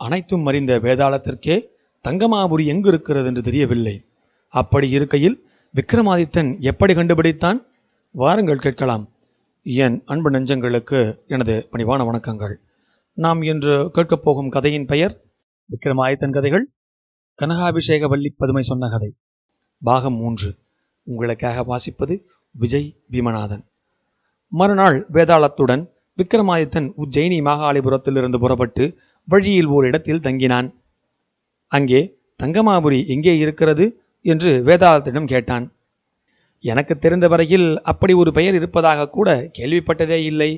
அனைத்தும் அறிந்த வேதாளத்திற்கே தங்கமாபுரி எங்கு இருக்கிறது என்று தெரியவில்லை. அப்படி இருக்கையில் விக்ரமாதித்தன் எப்படி கண்டுபிடித்தான்? வாருங்கள் கேட்கலாம். என் அன்பு நெஞ்சங்களுக்கு எனது பணிவான வணக்கங்கள். நாம் இன்று கேட்கப் போகும் கதையின் பெயர் விக்ரமாதித்தன் கதைகள், கனகாபிஷேக வள்ளி பதுமை சொன்ன கதை, பாகம் 3. உங்களுக்காக வாசிப்பது விஜய் பீமநாதன். மறுநாள் வேதாளத்துடன் விக்ரமாதித்தன் உஜ்ஜயினி மாகாளிபுரத்திலிருந்து புறப்பட்டு வழியில் ஓர் இடத்தில் தங்கினான். அங்கே தங்கமாபுரி எங்கே இருக்கிறது என்று வேதாளத்திடம் கேட்டான். எனக்கு தெரிந்த வரையில் அப்படி ஒரு பெயர் இருப்பதாக கூட கேள்விப்பட்டதே இல்லை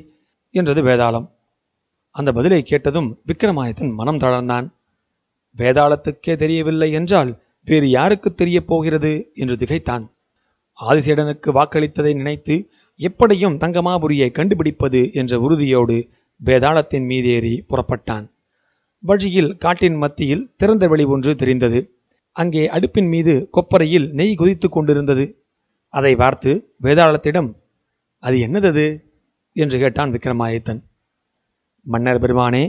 என்றது வேதாளம். அந்த பதிலை கேட்டதும் விக்ரமாதித்தன் மனம் தளர்ந்தான். வேதாளத்துக்கே தெரியவில்லை என்றால் வேறு யாருக்கு தெரிய போகிறது என்று திகைத்தான். ஆதிசேடனுக்கு வாக்களித்ததை நினைத்து எப்படியும் தங்கமாபுரியை கண்டுபிடிப்பது என்ற உறுதியோடு வேதாளத்தின் மீதேறி புறப்பட்டான். வழியில் காட்டின் மத்தியில் திறந்த வெளி ஒன்று தெரிந்தது. அங்கே அடுப்பின் மீது கொப்பரையில் நெய் கொதித்து கொண்டிருந்தது. அதை பார்த்து வேதாளத்திடம், அது என்னது என்று கேட்டான் விக்ரமாதித்தன். மன்னர் பெருமானே,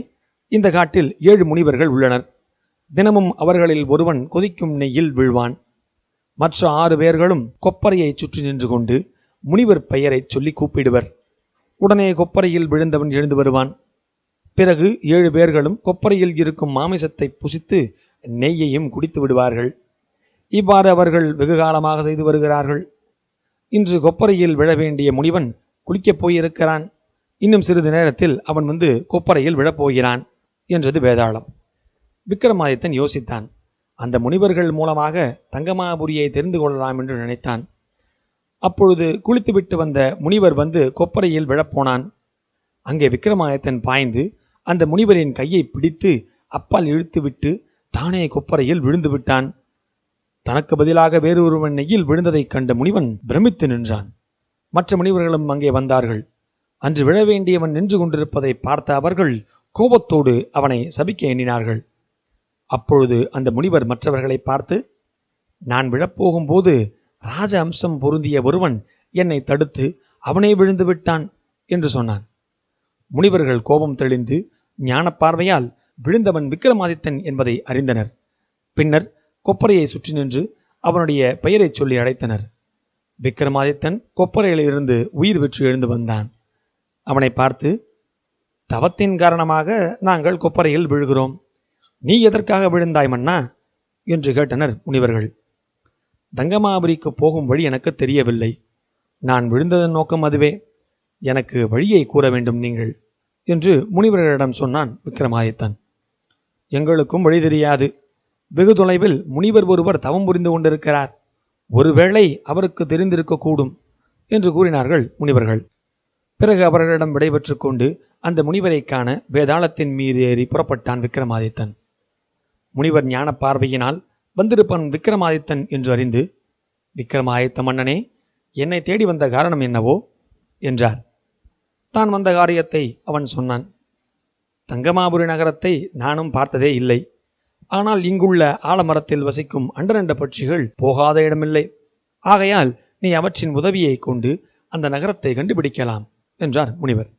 இந்த காட்டில் 7 முனிவர்கள் உள்ளனர். தினமும் அவர்களில் ஒருவன் கொதிக்கும் நெய்யில் வீழ்வான். மற்ற 6 பேர்களும் கொப்பரையை சுற்றி நின்று கொண்டு முனிவர் பெயரை சொல்லி கூப்பிடுவர். உடனே கொப்பரையில் விழுந்தவன் எழுந்து வருவான். பிறகு 7 பேர்களும் கொப்பரையில் இருக்கும் மாமிசத்தை புசித்து நெய்யையும் குடித்து விடுவார்கள். இவ்வாறு அவர்கள் வெகு காலமாக செய்து வருகிறார்கள். இன்று கொப்பரையில் விழ வேண்டிய முனிவன் குளிக்கப் போயிருக்கிறான். இன்னும் சிறிது நேரத்தில் அவன் வந்து கொப்பரையில் விழப்போகிறான் என்றது வேதாளம். விக்ரமாதித்தன் யோசித்தான். அந்த முனிவர்கள் மூலமாக தங்கமாபுரியை தெரிந்து கொள்ளலாம் என்று நினைத்தான். அப்பொழுது குளித்துவிட்டு வந்த முனிவர் வந்து கொப்பரையில் விழப்போனான். அங்கே விக்ரமாதித்தன் பாய்ந்து அந்த முனிவரின் கையை பிடித்து அப்பால் இழுத்துவிட்டு தானே கொப்பரையில் விழுந்து விட்டான். தனக்கு பதிலாக வேறொருவன் நெய்யில் விழுந்ததைக் கண்ட முனிவன் பிரமித்து நின்றான். மற்ற முனிவர்களும் அங்கே வந்தார்கள். அன்று விழ வேண்டியவன் நின்று கொண்டிருப்பதை பார்த்த அவர்கள் கோபத்தோடு அவனை சபிக்க எண்ணினார்கள். அப்பொழுது அந்த முனிவர் மற்றவர்களை பார்த்து, நான் விழப்போகும்போது ராஜ அம்சம் பொருந்திய ஒருவன் என்னை தடுத்து அவனே விழுந்து விட்டான் என்று சொன்னான். முனிவர்கள் கோபம் தெளிந்து ஞான பார்வையால் விழுந்தவன் விக்ரமாதித்தன் என்பதை அறிந்தனர். பின்னர் கொப்பரையை சுற்றி நின்று அவனுடைய பெயரை சொல்லி அழைத்தனர். விக்ரமாதித்தன் கொப்பரையிலிருந்து உயிர் பெற்று எழுந்து வந்தான். அவனை பார்த்து, தவத்தின் காரணமாக நாங்கள் கொப்பரையில் விழுகிறோம். நீ எதற்காக விழுந்தாய் மன்னா என்று கேட்டனர் முனிவர்கள். தங்கமாபுரிக்கு போகும் வழி எனக்கு தெரியவில்லை. நான் விழுந்ததன் நோக்கம் அதுவே. எனக்கு வழியை கூற வேண்டும் நீங்கள் என்று முனிவர்களிடம் சொன்னான் விக்ரமாதித்தன். எங்களுக்கும் வழி தெரியாது. வெகு தொலைவில் முனிவர் ஒருவர் தவம் புரிந்து கொண்டிருக்கிறார். ஒருவேளை அவருக்கு தெரிந்திருக்கக்கூடும் என்று கூறினார்கள் முனிவர்கள். பிறகு அவர்களிடம் விடைபெற்று கொண்டு அந்த முனிவரை காண வேதாளத்தின் மீது ஏறி புறப்பட்டான் விக்ரமாதித்தன். முனிவர் ஞான பார்வையினால் வந்திருப்பன் விக்ரமாதித்தன் என்று அறிந்து, விக்ரமாதித்த மன்னனே, என்னை தேடி வந்த காரணம் என்னவோ என்றார். தான் வந்த காரியத்தை அவன் சொன்னான். தங்கமாபுரி நகரத்தை நானும் பார்த்ததே இல்லை. ஆனால் இங்குள்ள ஆலமரத்தில் வசிக்கும் அண்டரண்ட பட்சிகள் போகாத இடமில்லை. ஆகையால் நீ அவற்றின் உதவியை கொண்டு அந்த நகரத்தை கண்டுபிடிக்கலாம் என்றார் முனிவர்.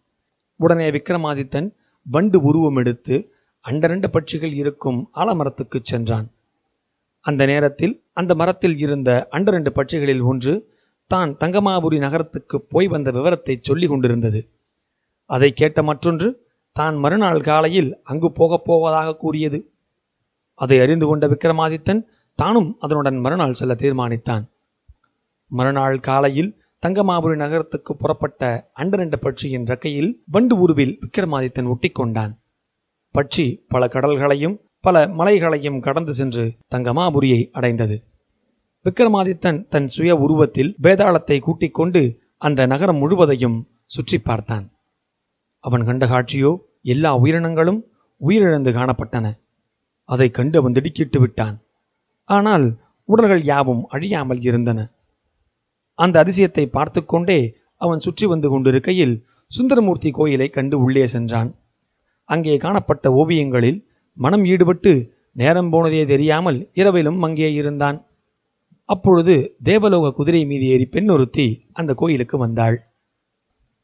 உடனே விக்ரமாதித்தன் வண்டு உருவம் எடுத்து அண்டரண்ட பட்சிகள் இருக்கும் ஆலமரத்துக்கு சென்றான். அந்த நேரத்தில் அந்த மரத்தில் இருந்த அண்டரண்டு பட்சிகளில் ஒன்று தான் தங்கமாபுரி நகரத்துக்கு போய் வந்த விவரத்தை சொல்லி கொண்டிருந்தது. அதை கேட்ட மற்றொன்று தான் மறுநாள் காலையில் அங்கு போகப் போவதாக கூறியது. அதை அறிந்து கொண்ட விக்ரமாதித்தன் தானும் அதனுடன் மறுநாள் செல்ல தீர்மானித்தான். மறுநாள் காலையில் தங்கமாபுரி நகரத்துக்கு புறப்பட்ட அண்டரண்ட பட்சியின் ரெக்கையில் வண்டு உருவில் விக்ரமாதித்தன் ஒட்டிக்கொண்டான். பட்சி பல கடல்களையும் பல மலைகளையும் கடந்து சென்று தங்கமாபுரியை அடைந்தது. விக்ரமாதித்தன் தன் சுய உருவத்தில் வேதாளத்தை கூட்டிக் கொண்டு அந்த நகரம் முழுவதையும் சுற்றி பார்த்தான். அவன் கண்ட காட்சியோ, எல்லா உயிரினங்களும் உயிரிழந்து காணப்பட்டன. அதை கண்டு அவன் திடுக்கிட்டு விட்டான். ஆனால் உடல்கள் யாவும் அழியாமல் இருந்தன. அந்த அதிசயத்தை பார்த்து கொண்டே அவன் சுற்றி வந்து கொண்டிருக்கையில் சுந்தரமூர்த்தி கோயிலை கண்டு உள்ளே சென்றான். அங்கே காணப்பட்ட ஓவியங்களில் மனம் ஈடுபட்டு நேரம் போனதே தெரியாமல் இரவிலும் அங்கே இருந்தான். அப்பொழுது தேவலோக குதிரை மீது ஏறி பெண்ணொருத்தி அந்த கோயிலுக்கு வந்தாள்.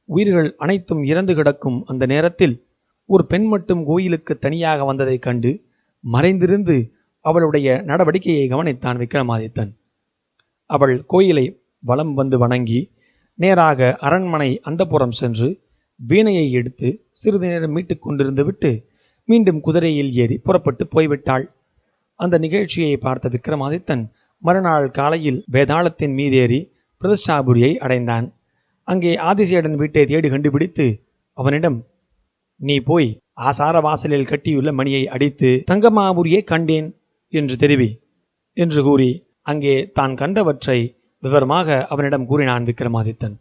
உயிர்கள் அனைத்தும் இறந்து கிடக்கும் அந்த நேரத்தில் ஒரு பெண் மட்டும் கோயிலுக்கு தனியாக வந்ததைக் கண்டு மறைந்திருந்து அவளுடைய நடவடிக்கையை கவனித்தான் விக்ரமாதித்தன். அவள் கோயிலை வலம் வந்து வணங்கி நேராக அரண்மனை அந்தப்புறம் சென்று வீணையை எடுத்து சிறிது நேரம் மீட்டுக் கொண்டிருந்து விட்டு மீண்டும் குதிரையில் ஏறி புறப்பட்டு போய்விட்டாள். அந்த நிகழ்ச்சியை பார்த்த விக்ரமாதித்தன் மறுநாள் காலையில் வேதாளத்தின் மீதேறி பிரதிஷ்டாபுரியை அடைந்தான். அங்கே ஆதிசேடன் வீட்டை தேடி கண்டுபிடித்து அவனிடம், நீ போய் ஆசார வாசலில் கட்டியுள்ள மணியை அடித்து தங்கமாபுரியை கண்டேன் என்று தெரிவி என்று கூறி அங்கே தான் கண்டவற்றை விவரமாக அவனிடம் கூறினான் விக்ரமாதித்தன்.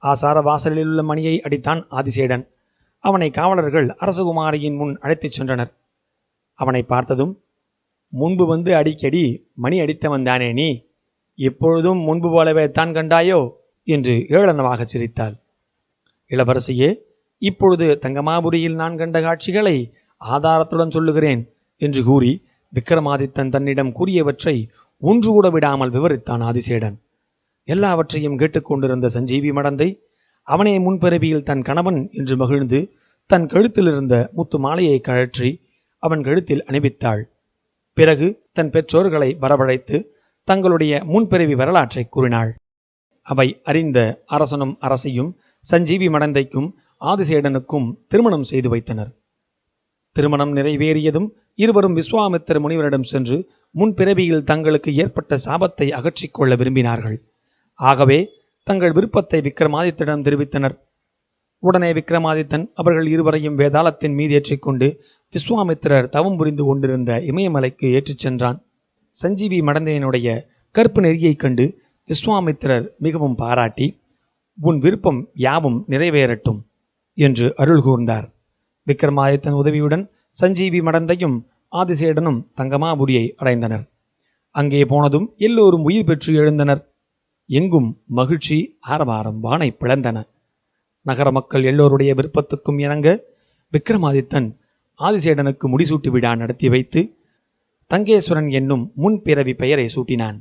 ஆசார வாசலில் உள்ள மணியை அடித்தான் ஆதிசேடன். அவனை காவலர்கள் அரசகுமாரியின் முன் அழைத்துச் சென்றனர். அவனை பார்த்ததும், முன்பு வந்து அடிக்கடி மணி அடித்தவன் தானே நீ? இப்பொழுதும் முன்பு போலவே தான் கண்டாயோ என்று ஏளனமாக சிரித்தாள். இளவரசியே, இப்பொழுது தங்கமாபுரியில் நான் கண்ட காட்சிகளை ஆதாரத்துடன் சொல்லுகிறேன் என்று கூறி விக்ரமாதித்தன் தன்னிடம் கூறியவற்றை ஒன்று கூட விடாமல் விவரித்தான் ஆதிசேடன். எல்லாவற்றையும் கேட்டுக்கொண்டிருந்த சஞ்சீவி மடந்தை அவனே முன்பிறவியில் தன் கணவன் என்று மகிழ்ந்து தன் கழுத்திலிருந்த முத்து மாலையை கழற்றி அவன் கழுத்தில் அணிவித்தாள். பிறகு தன் பெற்றோர்களை வரவழைத்து தங்களுடைய முன்பிறவி வரலாற்றை கூறினாள். அவை அறிந்த அரசனும் அரசியும் சஞ்சீவி மடந்தைக்கும் ஆதிசேடனுக்கும் திருமணம் செய்து வைத்தனர். திருமணம் நிறைவேறியதும் இருவரும் விஸ்வாமித்திர முனிவரிடம் சென்று முன்பிறவியில் தங்களுக்கு ஏற்பட்ட சாபத்தை அகற்றிக்கொள்ள விரும்பினார்கள். ஆகவே தங்கள் விருப்பத்தை விக்ரமாதித்தனிடம் தெரிவித்தனர். உடனே விக்ரமாதித்தன் அவர்கள் இருவரையும் வேதாளத்தின் மீது ஏற்றிக்கொண்டு விஸ்வாமித்திரர் தவம் புரிந்து கொண்டிருந்த இமயமலைக்கு ஏற்றிச் சென்றான். சஞ்சீவி மடந்தையனுடைய கற்பு நெறியைக் கண்டு விஸ்வாமித்திரர் மிகவும் பாராட்டி, உன் விருப்பம் யாவும் நிறைவேறட்டும் என்று அருள் கூர்ந்தார். விக்ரமாதித்தன் உதவியுடன் சஞ்சீவி மடந்தையும் ஆதிசேடனும் தங்கமாபுரியை அடைந்தனர். அங்கே போனதும் எல்லோரும் உயிர் பெற்று எழுந்தனர். எங்கும் மகிழ்ச்சி ஆரவாரம் வானை பிளந்தன. நகர மக்கள் எல்லோருடைய விருப்பத்துக்கும் இணங்க விக்ரமாதித்தன் ஆதிசேடனுக்கு முடிசூட்டு விழா நடத்தி வைத்து தங்கேஸ்வரன் என்னும் முன்பிறவி பெயரை சூட்டினான்.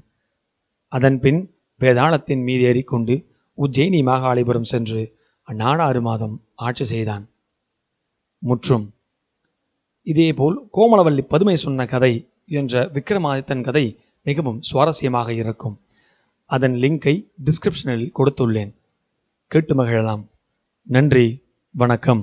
அதன்பின் வேதாளத்தின் மீது ஏறிக்கொண்டு உஜ்ஜயினி மாகாளிபுரம் சென்று அந்நாடு 6 மாதம் ஆட்சி செய்தான். முற்றும். இதேபோல் கோமலவல்லி பதுமை சொன்ன கதை என்ற விக்ரமாதித்தன் கதை மிகவும் சுவாரஸ்யமாக இருக்கும். அதன் லிங்கை டிஸ்கிரிப்ஷனில் கொடுத்துள்ளேன். கேட்டு மகிழலாம். நன்றி, வணக்கம்.